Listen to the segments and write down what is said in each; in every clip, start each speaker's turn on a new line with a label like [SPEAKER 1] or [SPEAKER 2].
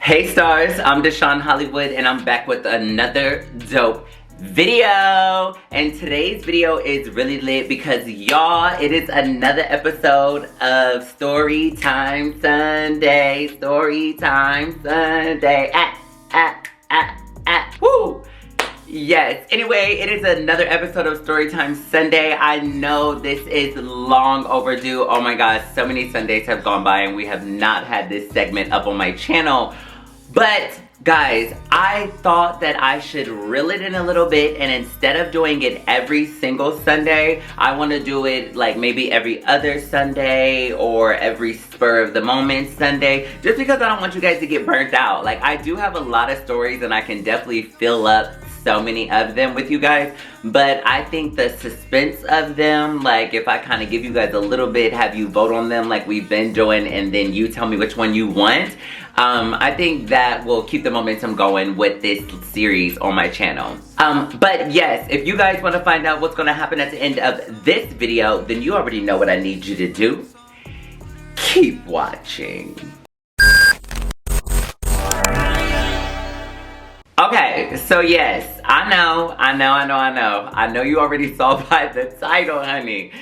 [SPEAKER 1] Hey stars, I'm Deshawnhollywood and I'm back with another dope video. And today's video is really lit because y'all, it is another episode of Storytime Sunday. Storytime Sunday. Woo! Yes, anyway, it is another episode of Storytime Sunday. I know this is long overdue. Oh my gosh, so many Sundays have gone by and we have not had this segment up on my channel. But guys, I thought that I should reel it in a little bit, and instead of doing it every single Sunday, I want to do it like maybe every other Sunday or every spur of the moment Sunday, just because I don't want you guys to get burnt out. Like, I do have a lot of stories and I can definitely fill up so many of them with you guys, but I think the suspense of them, like if I kind of give you guys a little bit, have you vote on them like we've been doing, and then you tell me which one you want, I think that will keep the momentum going with this series on my channel. But yes, if you guys want to find out what's going to happen at the end of this video, then you already know what I need you to do. Keep watching. Okay, so yes, I know you already saw by the title, honey.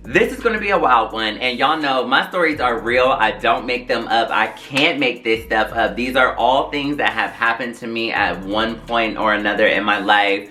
[SPEAKER 1] This is gonna be a wild one, and y'all know my stories are real. I don't make them up. I can't make this stuff up. These are all things that have happened to me at one point or another in my life.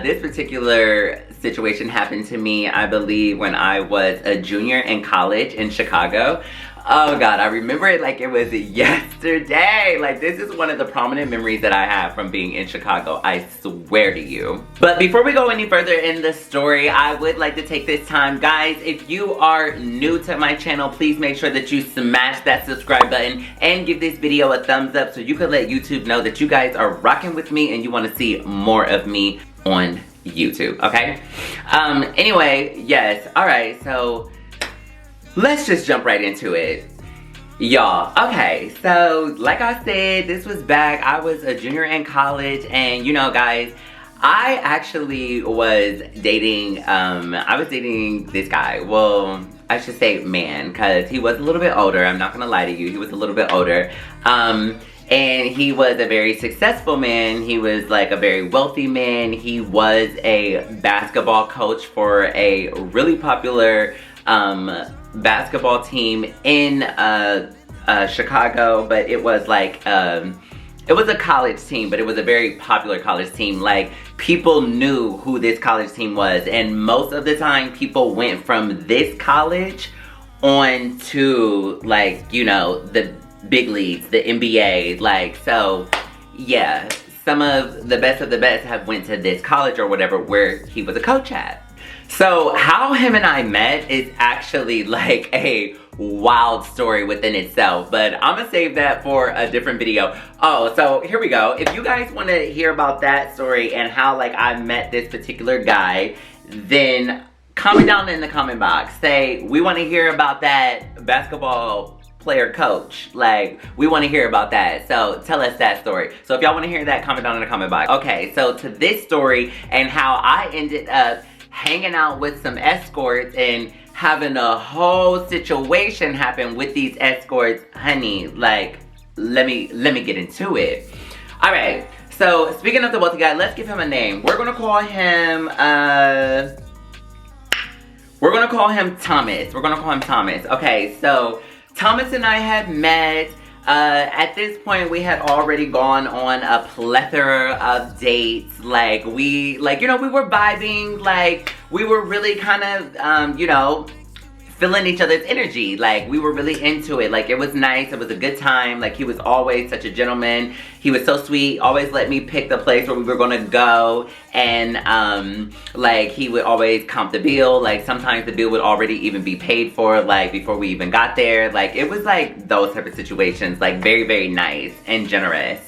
[SPEAKER 1] This particular situation happened to me, I believe, when I was a junior in college in Chicago. Oh God, I remember it like it was yesterday. Like, this is one of the prominent memories that I have from being in Chicago, I swear to you. But before we go any further in the story, I would like to take this time. Guys, if you are new to my channel, please make sure that you smash that subscribe button and give this video a thumbs up so you can let YouTube know that you guys are rocking with me and you want to see more of me on YouTube, okay? Anyway, yes, alright, so let's just jump right into it. Y'all, okay, so like I said, this was back, I was a junior in college, and you know guys, I actually was dating, this guy. Well, I should say man, because he was a little bit older. I'm not gonna lie to you, he was a little bit older. And he was a very successful man. He was like a very wealthy man. He was a basketball coach for a really popular basketball team in Chicago, but it was like it was a college team, but it was a very popular college team. Like, people knew who this college team was, and most of the time people went from this college on to, like, you know, the big leagues, the NBA. Like, so yeah, some of the best have went to this college or whatever where he was a coach at. So how him and I met is actually like a wild story within itself, but I'm gonna save that for a different video. Oh, so here we go. If you guys want to hear about that story and how like I met this particular guy, then comment down in the comment box. Say, we want to hear about that basketball player coach. Like, we want to hear about that. So tell us that story. So if y'all want to hear that, comment down in the comment box. Okay, so to this story and how I ended up hanging out with some escorts and having a whole situation happen with these escorts, honey, like, let me get into it. All right, so speaking of the wealthy guy, let's give him a name. We're gonna call him Thomas. Okay, so Thomas and I had met. At this point, we had already gone on a plethora of dates. Like, you know, we were vibing. Like, we were really kind of, you know, feeling each other's energy. Like, we were really into it. Like, it was nice. It was a good time. Like, he was always such a gentleman. He was so sweet. Always let me pick the place where we were gonna go. And, like, he would always comp the bill. Like, sometimes the bill would already even be paid for, like, before we even got there. Like, it was, like, those type of situations. Like, very, very nice and generous.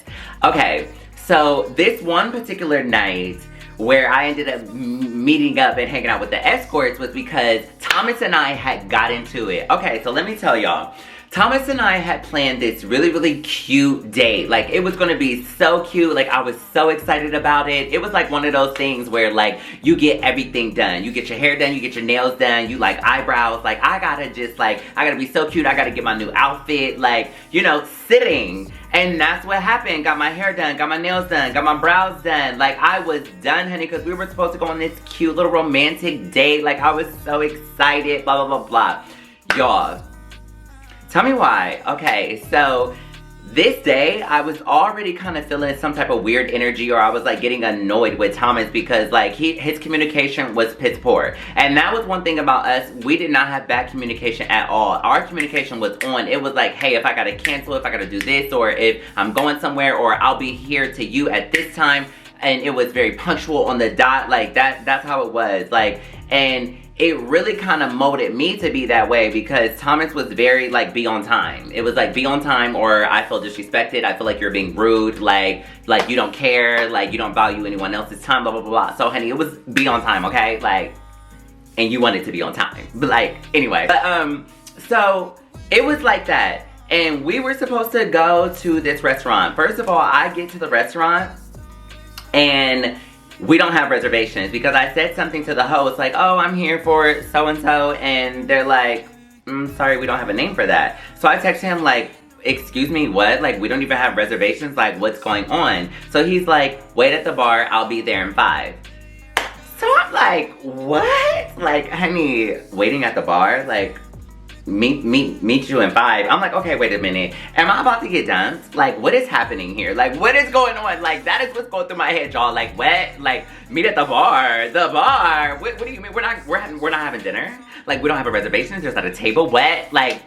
[SPEAKER 1] Okay, so this one particular night where I ended up meeting up and hanging out with the escorts was because Thomas and I had got into it. Okay, so let me tell y'all. Thomas and I had planned this really cute date. Like, it was gonna be so cute. Like, I was so excited about it. It was like one of those things where, like, you get everything done. You get your hair done, you get your nails done, you like eyebrows. Like, I gotta just, like, I gotta be so cute. I gotta get my new outfit. Like, you know, sitting. And that's what happened. Got my hair done, got my nails done, got my brows done. Like, I was done, honey, because we were supposed to go on this cute little romantic date. Like, I was so excited, blah, blah, blah, blah. Y'all, tell me why. Okay, so this day, I was already kind of feeling some type of weird energy, or I was like getting annoyed with Thomas because like his communication was piss poor. And that was one thing about us. We did not have bad communication at all. Our communication was on. It was like, hey, if I gotta cancel, if I gotta do this, or if I'm going somewhere, or I'll be here to you at this time. And it was very punctual on the dot. Like that's how it was. Like, and it really kind of molded me to be that way because Thomas was very, like, be on time. It was like, be on time or I feel disrespected. I feel like you're being rude. Like you don't care. Like, you don't value anyone else's time, blah, blah, blah, blah. So, honey, it was be on time, okay? Like, and you wanted to be on time. But, like, anyway. But, so, it was like that. And we were supposed to go to this restaurant. First of all, I get to the restaurant and we don't have reservations because I said something to the host like, oh, I'm here for so-and-so, and they're like, sorry, we don't have a name for that. So I text him like, excuse me, what? Like, we don't even have reservations? Like, what's going on? So he's like, wait at the bar, I'll be there in 5. So I'm like, what? Like, honey, waiting at the bar? Like, meet you in 5. I'm like, okay, wait a minute. Am I about to get dumped? Like, what is happening here? Like, what is going on? Like, that is what's going through my head, y'all. Like, what? Like, meet at the bar. The bar. What do you mean? We're not having dinner? Like, we don't have a reservation? There's not a table? What? Like,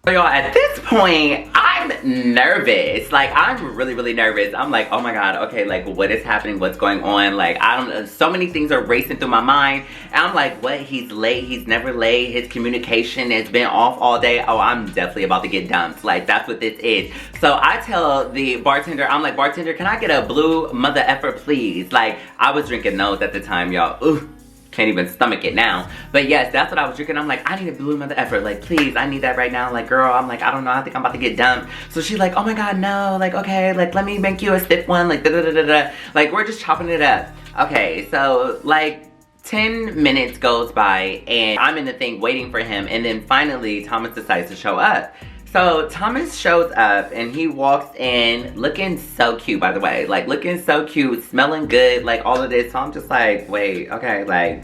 [SPEAKER 1] so y'all, at this point, I'm nervous. Like, I'm really nervous. I'm like, oh my God, okay, like, what is happening? What's going on? Like, I don't know. So many things are racing through my mind. And I'm like, what? He's late. He's never late. His communication has been off all day. Oh, I'm definitely about to get dumped. Like, that's what this is. So I tell the bartender, I'm like, bartender, can I get a blue mother effer, please? Like, I was drinking those at the time, y'all. Ooh. Can't even stomach it now. But yes, that's what I was drinking. I'm like, I need a blue mother effort. Like, please, I need that right now. Like, girl, I'm like, I don't know. I think I'm about to get dumped. So she's like, oh my God, no. Like, okay, like, let me make you a stiff one. Like, da-da-da-da-da. Like, we're just chopping it up. Okay, so, like, 10 minutes goes by, and I'm in the thing waiting for him. And then finally, Thomas decides to show up. So Thomas shows up and he walks in looking so cute, by the way. Like, looking so cute, smelling good, like all of this. So I'm just like, wait, okay, like,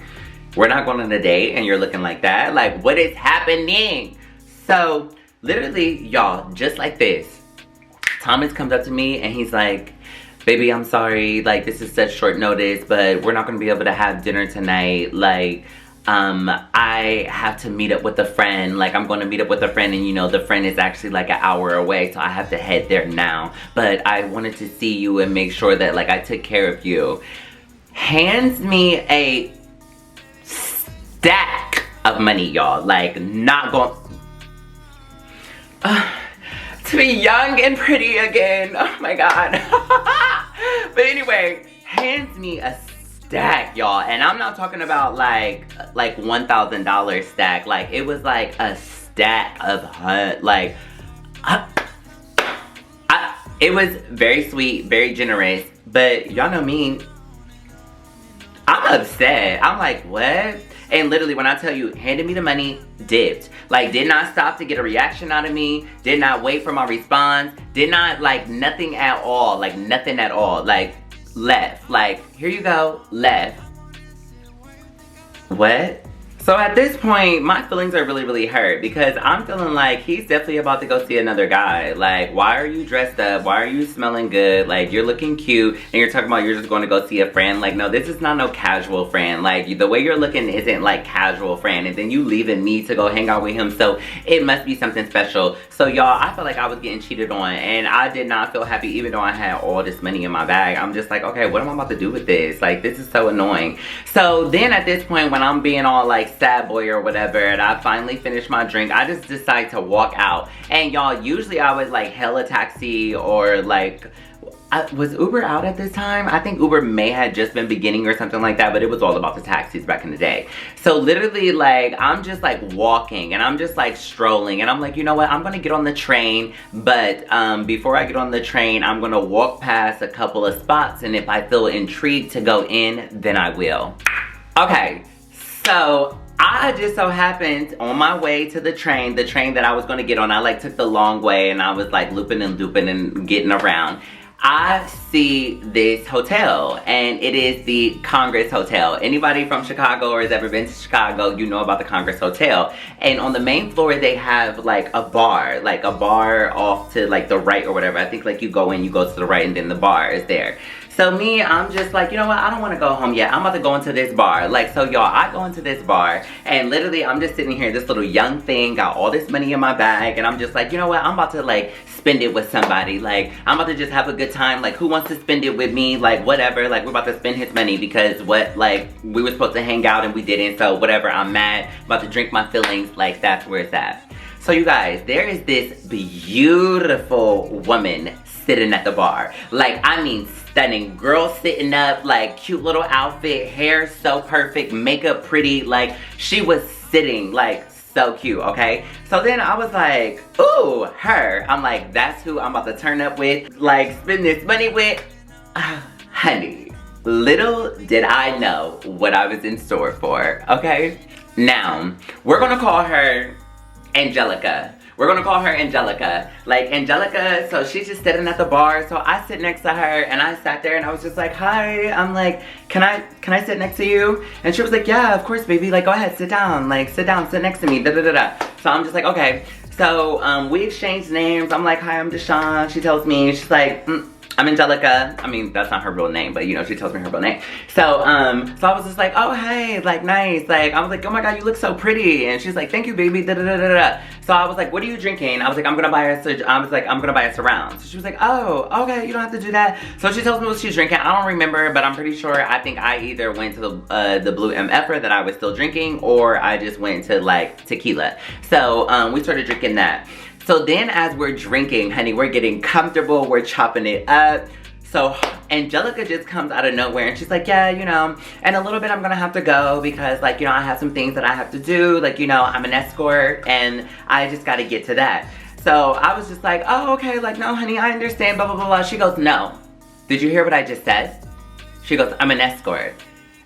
[SPEAKER 1] we're not going on a date and you're looking like that? Like, what is happening? So literally, y'all, just like this, Thomas comes up to me and he's like, baby, I'm sorry, like, this is such short notice, but we're not going to be able to have dinner tonight. Like, I have to meet up with a friend. Like, I'm going to meet up with a friend, and you know, the friend is actually like an hour away, so I have to head there now. But I wanted to see you and make sure that, like, I took care of you. Hands me a stack of money, y'all. Like, not going... to be young and pretty again. Oh my God. But anyway, hands me a stack, y'all, and I'm not talking about like $1,000 stack. Like, it was like a stack of like, it was very sweet, very generous. But y'all know me, I'm upset. I'm like, what? And literally, when I tell you, handed me the money, dipped. Like, did not stop to get a reaction out of me. Did not wait for my response. Did not, like, nothing at all. Like, nothing at all. Like, left. Like, here you go, left. What? So at this point, my feelings are really hurt because I'm feeling like he's definitely about to go see another guy. Like, why are you dressed up? Why are you smelling good? Like, you're looking cute and you're talking about you're just going to go see a friend. Like, no, this is not no casual friend. Like, the way you're looking isn't like casual friend, and then you leaving me to go hang out with him, so it must be something special. So y'all, I felt like I was getting cheated on, and I did not feel happy even though I had all this money in my bag. I'm just like, okay, what am I about to do with this? Like, this is so annoying. So then at this point, when I'm being all like sad boy or whatever, and I finally finished my drink, I just decide to walk out. And y'all, usually I would like hail a taxi or like was Uber out at this time? I think Uber may have just been beginning or something like that, but it was all about the taxis back in the day. So literally, like, I'm just like walking and I'm just like strolling and I'm like, you know what? I'm gonna get on the train, but before I get on the train, I'm gonna walk past a couple of spots, and if I feel intrigued to go in, then I will. Okay, so I just so happened on my way to the train that I was gonna get on, I like took the long way and I was like looping and looping and getting around. I see this hotel, and it is the Congress Hotel. Anybody from Chicago or has ever been to Chicago, you know about the Congress Hotel. And on the main floor, they have like a bar off to like the right or whatever. I think like you go in, you go to the right, and then the bar is there. So me, I'm just like, you know what, I don't want to go home yet. I'm about to go into this bar. Like, so y'all, I go into this bar, and literally I'm just sitting here, this little young thing, got all this money in my bag, and I'm just like, you know what, I'm about to like spend it with somebody. Like, I'm about to just have a good time. Like, who wants to spend it with me? Like, whatever. Like, we're about to spend his money because we were supposed to hang out and we didn't. So whatever, I'm mad, about to drink my feelings. Like, that's where it's at. So you guys, there is this beautiful woman sitting at the bar. Like, I mean, stunning. Girl sitting up, like, cute little outfit, hair so perfect, makeup pretty. Like, she was sitting, like, so cute, okay? So then I was like, ooh, her. I'm like, that's who I'm about to turn up with, like, spend this money with. Honey, little did I know what I was in store for, okay? Now, we're gonna call her Angelica. We're gonna call her Angelica. Like, Angelica, so she's just sitting at the bar, so I sit next to her, and I sat there and I was just like, hi. I'm like, can I sit next to you? And she was like, yeah, of course, baby. Like, go ahead, sit down. Like, sit down, sit next to me, da-da-da-da. So I'm just like, okay. So, we exchanged names. I'm like, hi, I'm Deshawn. She tells me, she's like, I'm Angelica. I mean, that's not her real name, but you know, she tells me her real name. So, so I was just like, oh, hey, like, nice. Like, I was like, oh my God, you look so pretty. And she's like, thank you, baby, da-da-da-da-da. So I was like, what are you drinking? I was like, I'm gonna buy a surround. So she was like, oh, okay, you don't have to do that. So she tells me what she's drinking. I don't remember, but I'm pretty sure, I think I either went to the Blue MFer that I was still drinking, or I just went to like tequila. So, we started drinking that. So then as we're drinking, honey, we're getting comfortable, we're chopping it up. So Angelica just comes out of nowhere and she's like, yeah, you know, in a little bit I'm gonna have to go because, like, you know, I have some things that I have to do. Like, you know, I'm an escort and I just gotta get to that. So I was just like, oh, okay, like, no, honey, I understand, blah, blah, blah, blah. She goes, no. Did you hear what I just said? She goes, I'm an escort.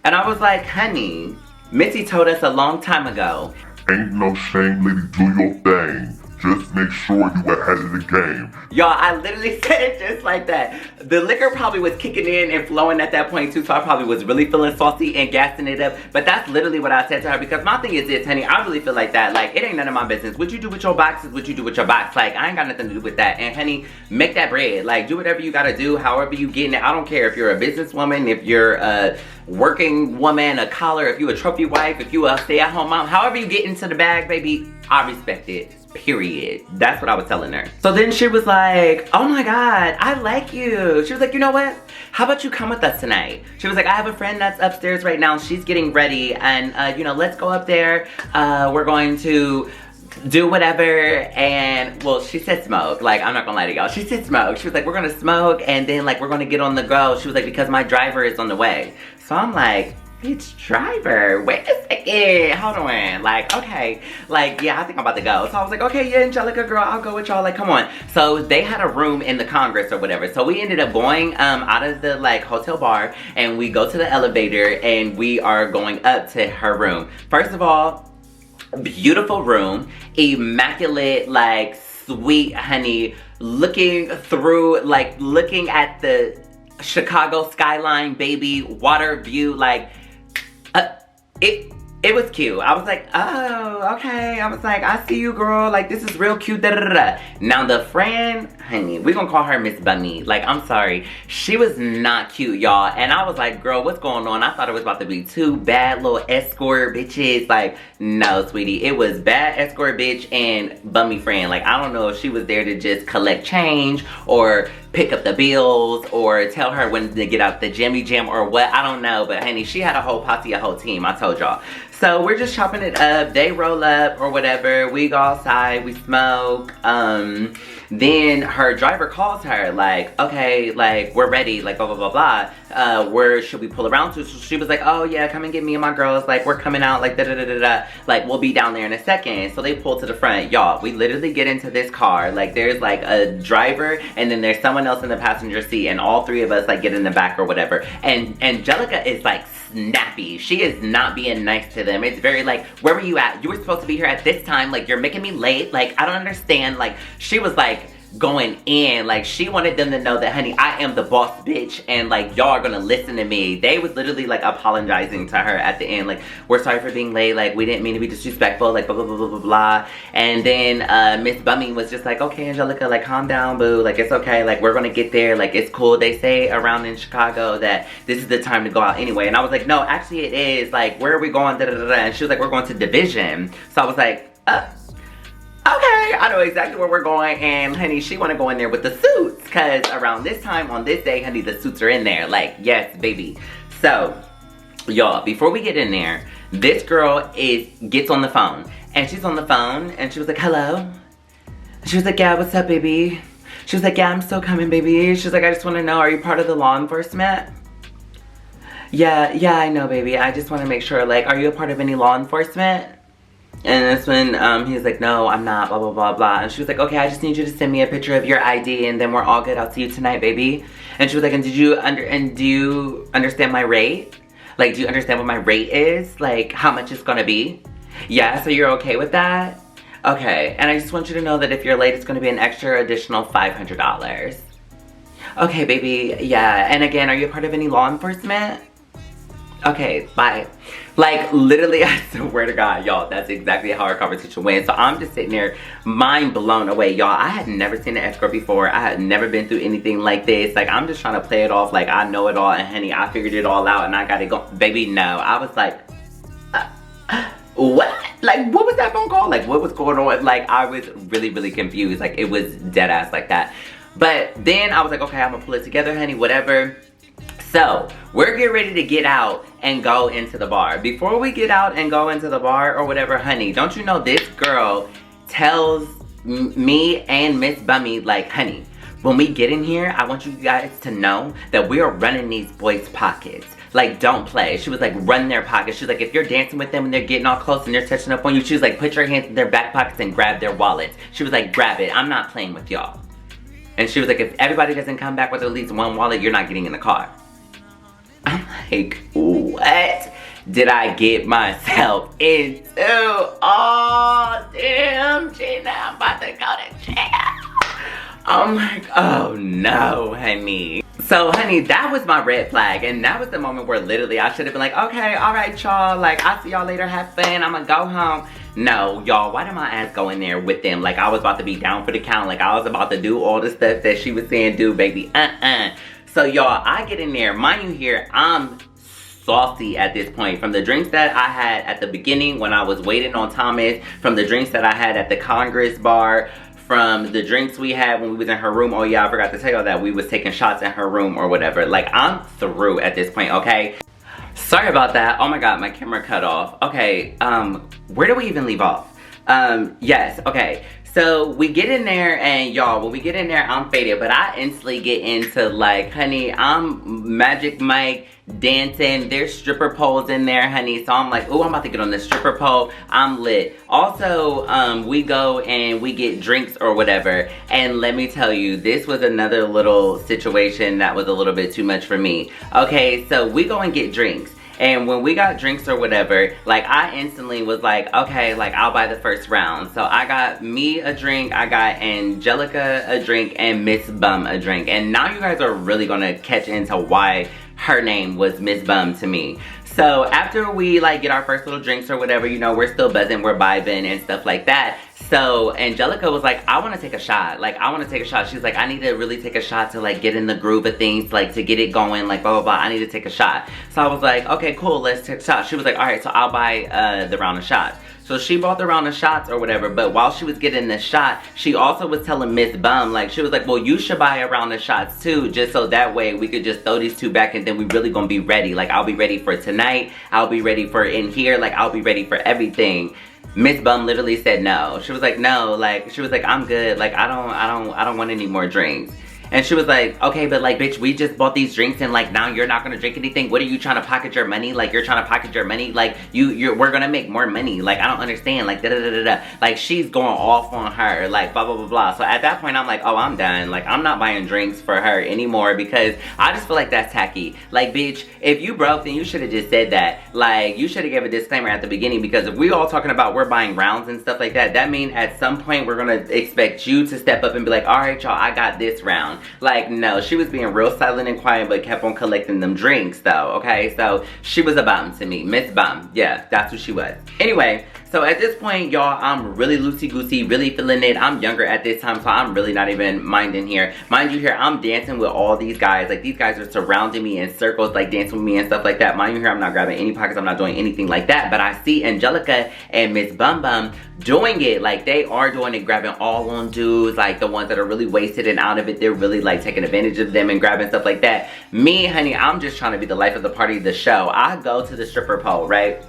[SPEAKER 1] And I was like, honey, Missy told us a long time ago.
[SPEAKER 2] Ain't no shame, lady, do your thing. Just make sure you ahead of the game.
[SPEAKER 1] Y'all, I literally said it just like that. The liquor probably was kicking in and flowing at that point too, so I probably was really feeling saucy and gassing it up. But that's literally what I said to her, because my thing is this, honey, I really feel like that. Like, it ain't none of my business. What you do with your box is what you do with your box. Like, I ain't got nothing to do with that. And honey, make that bread. Like, do whatever you gotta do, however you getting it. I don't care if you're a businesswoman, if you're a working woman, a collar, if you a trophy wife, if you a stay-at-home mom, however you get into the bag, baby, I respect it. Period. That's what I was telling her. So then she was like, oh my God, I like you. She was like, you know what? How about you come with us tonight? She was like, I have a friend that's upstairs right now. She's getting ready and, you know, let's go up there. We're going to do whatever. And, well, she said smoke. Like, I'm not gonna lie to y'all. She said smoke. She was like, we're gonna smoke and then, like, we're gonna get on the go. She was like, because my driver is on the way. So I'm like, bitch, driver, wait a second, hold on, like, okay, like, yeah, I think I'm about to go. So I was like, okay, yeah, Angelica, girl, I'll go with y'all, like, come on. So they had a room in the Congress or whatever, so we ended up going out of the, like, hotel bar, and we go to the elevator, and we are going up to her room. First of all, beautiful room, immaculate, like, sweet, honey, looking through, like, looking at the Chicago skyline, baby, water view, like, it was cute. I was like, oh, okay. I was like, I see you, girl. Like, this is real cute, da da da da. Now the friend, honey, we're gonna call her Miss Bunny. Like, I'm sorry. She was not cute, y'all. And I was like, girl, what's going on? I thought it was about to be two bad little escort bitches. Like, no, sweetie. It was bad escort bitch and bummy friend. Like, I don't know if she was there to just collect change or pick up the bills or tell her when to get out the Jimmy Jam or what. I don't know. But, honey, she had a whole posse, a whole team. I told y'all. So we're just chopping it up. They roll up or whatever. We go outside, we smoke. Then her driver calls her like, okay, like we're ready, like blah, blah, blah, blah. Where should we pull around to? So she was like, oh yeah, come and get me and my girls. Like we're coming out, like da da da da da. Like we'll be down there in a second. So they pull to the front. Y'all, we literally get into this car. Like there's like a driver and then there's someone else in the passenger seat and all three of us like get in the back or whatever. And Angelica is like snappy. She is not being nice to them. It's very like, where were you at? You were supposed to be here at this time. Like you're making me late. Like I don't understand. Like she was like going in, like she wanted them to know that, honey, I am the boss bitch and like y'all are gonna listen to me. They was literally like apologizing to her at the end, like we're sorry for being late, like we didn't mean to be disrespectful, like blah blah blah blah blah blah. And then Miss Bummy was just like, okay Angelica, like calm down boo, like it's okay, like we're gonna get there, like it's cool. They say around in Chicago that this is the time to go out anyway. And I was like, no, actually it is, like where are we going, da da da da. And she was like, we're going to Division. So I was like, okay, I know exactly where we're going. And honey, she want to go in there with the suits because around this time on this day, honey, the suits are in there. Like, yes, baby. So, y'all, before we get in there, this girl gets on the phone. And she's on the phone and she was like, hello? She was like, yeah, what's up, baby? She was like, yeah, I'm still coming, baby. She was like, I just want to know, are you part of the law enforcement? Yeah, I know, baby. I just want to make sure, like, are you a part of any law enforcement? And that's when he was like, no, I'm not, blah, blah, blah, blah. And she was like, okay, I just need you to send me a picture of your ID and then we're all good. I'll see you tonight, baby. And she was like, and do you understand my rate? Like, do you understand what my rate is? Like, how much it's gonna be? Yeah, so you're okay with that? Okay, and I just want you to know that if you're late, it's gonna be an extra additional $500. Okay, baby, yeah. And again, are you a part of any law enforcement? Okay, bye. Like, literally, I swear to God, y'all, that's exactly how our conversation went. So I'm just sitting there, mind blown away. Y'all, I had never seen an escort before. I had never been through anything like this. Like, I'm just trying to play it off like I know it all. And honey, I figured it all out and I got it going. Baby, no. I was like, what? Like, what was that phone call? Like, what was going on? Like, I was really, really confused. Like, it was dead ass like that. But then I was like, okay, I'm gonna pull it together, honey, whatever. So, we're getting ready to get out and go into the bar. Before we get out and go into the bar or whatever, honey, don't you know this girl tells me and Miss Bummy, like, honey, when we get in here, I want you guys to know that we are running these boys' pockets. Like, don't play. She was like, run their pockets. She was like, if you're dancing with them and they're getting all close and they're touching up on you, she was like, put your hands in their back pockets and grab their wallets. She was like, grab it. I'm not playing with y'all. And she was like, if everybody doesn't come back with at least one wallet, you're not getting in the car. I'm like, what did I get myself into? Oh, damn, Gina, I'm about to go to jail. I'm like, oh no, honey. So, honey, that was my red flag. And that was the moment where literally I should have been like, okay, all right, y'all. Like, I'll see y'all later. Have fun. I'm gonna go home. No, y'all, why did my ass go in there with them? Like, I was about to be down for the count. Like, I was about to do all the stuff that she was saying do, baby. So, y'all, I get in there. Mind you here, I'm saucy at this point. From the drinks that I had at the beginning when I was waiting on Thomas, from the drinks that I had at the Congress bar, from the drinks we had when we was in her room. Oh, yeah, I forgot to tell y'all that we was taking shots in her room or whatever. Like, I'm through at this point, okay? Sorry about that. Oh, my God, my camera cut off. Okay, where do we even leave off? Yes, okay. So, we get in there, and y'all, when we get in there, I'm faded. But I instantly get into, like, honey, I'm Magic Mike dancing. There's stripper poles in there, honey. So, I'm like, oh, I'm about to get on the stripper pole. I'm lit. Also, we go and we get drinks or whatever. And let me tell you, this was another little situation that was a little bit too much for me. Okay, so we go and get drinks. And when we got drinks or whatever, like, I instantly was like, okay, like, I'll buy the first round. So I got me a drink, I got Angelica a drink, and Miss Bum a drink. And now you guys are really gonna catch into why her name was Miss Bum to me. So after we, like, get our first little drinks or whatever, you know, we're still buzzing, we're vibing and stuff like that. So Angelica was like, I want to take a shot. Like, I want to take a shot. She's like, I need to really take a shot to, like, get in the groove of things, like, to get it going, like, blah, blah, blah. I need to take a shot. So I was like, okay, cool, let's take a shot. She was like, all right, so I'll buy the round of shots. So she bought the round of shots or whatever, but while she was getting the shot, she also was telling Miss Bum, like, she was like, well, you should buy a round of shots too, just so that way we could just throw these two back and then we really gonna be ready. Like, I'll be ready for tonight, I'll be ready for in here, like, I'll be ready for everything. Miss Bum literally said no. She was like, no, like, she was like, I'm good, like, I don't want any more drinks. And she was like, okay, but like, bitch, we just bought these drinks and like, now you're not gonna drink anything? What are you trying to pocket your money? Like, you're trying to pocket your money? Like, we're gonna make more money. Like, I don't understand. Like, da-da-da-da-da. Like, she's going off on her. Like, blah, blah, blah, blah. So at that point, I'm like, oh, I'm done. Like, I'm not buying drinks for her anymore because I just feel like that's tacky. Like, bitch, if you broke, then you should have just said that. Like, you should have gave a disclaimer at the beginning, because if we all talking about we're buying rounds and stuff like that, that means at some point we're gonna expect you to step up and be like, all right, y'all, I got this round. Like, no. She was being real silent and quiet, but kept on collecting them drinks though, okay? So she was a bum to me. Miss Bum. Yeah, that's who she was. Anyway, so at this point, y'all, I'm really loosey-goosey, really feeling it. I'm younger at this time, so I'm really not even minding here. Mind you here, I'm dancing with all these guys. Like, these guys are surrounding me in circles, like dancing with me and stuff like that. Mind you here, I'm not grabbing any pockets, I'm not doing anything like that. But I see Angelica and Miss Bum Bum doing it. Like, they are doing it, grabbing all on dudes, like the ones that are really wasted and out of it. They're really like taking advantage of them and grabbing stuff like that. Me, honey, I'm just trying to be the life of the party, the show. I go to the stripper pole, right?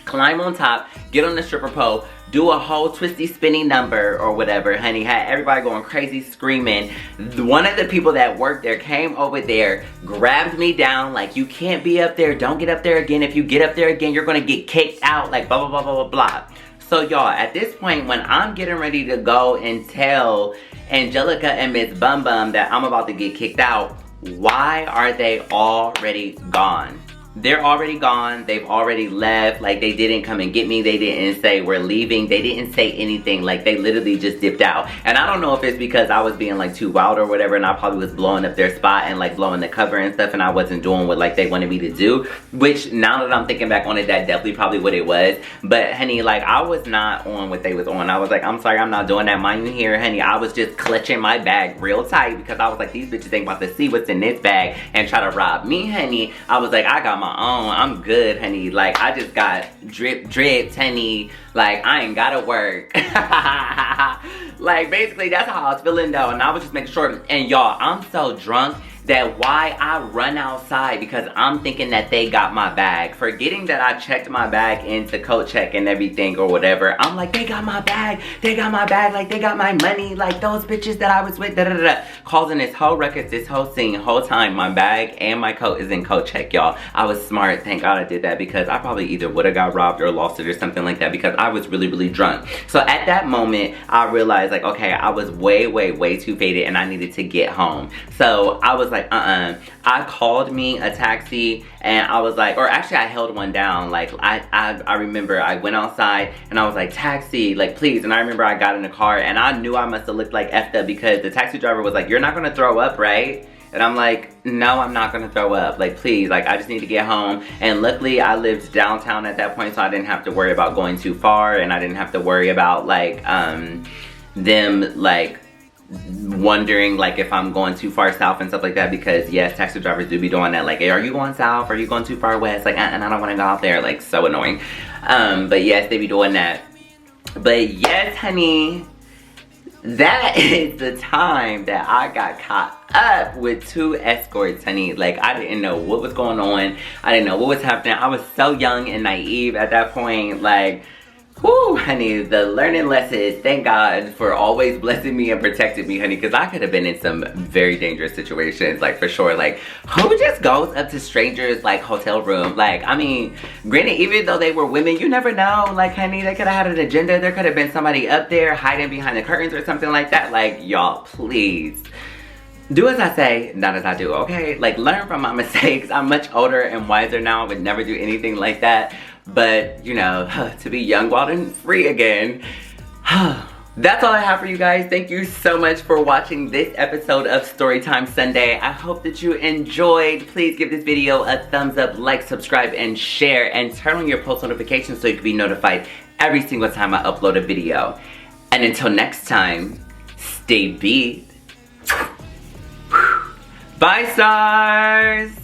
[SPEAKER 1] Climb on top, get on the stripper pole, do a whole twisty spinning number or whatever, honey. Had everybody going crazy screaming. One of the people that worked there came over there, grabbed me down, like, you can't be up there, don't get up there again. If you get up there again, you're gonna get kicked out, like blah, blah, blah, blah, blah, blah. So y'all, at this point, when I'm getting ready to go and tell Angelica and Miss Bum Bum that I'm about to get kicked out, why are they already gone? They're already gone. They've already left. Like, they didn't come and get me. They didn't say we're leaving. They didn't say anything. Like, they literally just dipped out. And I don't know if it's because I was being like too wild or whatever, and I probably was blowing up their spot and like blowing the cover and stuff, and I wasn't doing what like they wanted me to do, which now that I'm thinking back on it, that definitely probably what it was. But honey, like, I was not on what they was on. I was like, I'm sorry, I'm not doing that. Mind you here, honey, I was just clutching my bag real tight because I was like, these bitches ain't about to see what's in this bag and try to rob me, honey. I was like, I got my own. I'm good, honey. Like, I just got dripped, honey. Like, I ain't gotta work. Like, basically, that's how I was feeling, though. And I was just making sure. And y'all, I'm so drunk that why I run outside because I'm thinking that they got my bag. Forgetting that I checked my bag into coat check and everything or whatever. I'm like, they got my bag. They got my bag. Like, they got my money. Like, those bitches that I was with. Da da da. Causing this whole ruckus, this whole scene, whole time. My bag and my coat is in coat check, y'all. I was smart. Thank God I did that because I probably either would have got robbed or lost it or something like that because I was really, really drunk. So at that moment, I realized, like, okay, I was way, way, way too faded and I needed to get home. So I was like, I called me a taxi and I was like, or actually I held one down. Like, I remember I went outside and I was like, taxi, like, please. And I remember I got in the car and I knew I must have looked like effed up because the taxi driver was like, you're not gonna throw up, right? And I'm like, no, I'm not gonna throw up. Like, please, like, I just need to get home. And luckily, I lived downtown at that point, so I didn't have to worry about going too far, and I didn't have to worry about, like, them, like, wondering, like, if I'm going too far south and stuff like that, because, yes, taxi drivers do be doing that. Like, hey, are you going south? Are you going too far west? Like, and I don't want to go out there. Like, so annoying. But, yes, they be doing that. But, yes, honey, that is the time that I got caught up with 2 escorts, honey. Like, I didn't know what was going on. I didn't know what was happening. I was so young and naive at that point. Like, whoo, honey, the learning lessons, thank God for always blessing me and protecting me, honey, because I could have been in some very dangerous situations, like, for sure. Like, who just goes up to strangers, like, hotel room? Like, I mean, granted, even though they were women, you never know. Like, honey, they could have had an agenda. There could have been somebody up there hiding behind the curtains or something like that. Like, y'all, please. Do as I say, not as I do, okay? Like, learn from my mistakes. I'm much older and wiser now. I would never do anything like that. But, you know, to be young, wild, and free again. That's all I have for you guys. Thank you so much for watching this episode of Storytime Sunday. I hope that you enjoyed. Please give this video a thumbs up, like, subscribe, and share. And turn on your post notifications so you can be notified every single time I upload a video. And until next time, stay beat. Bye, stars!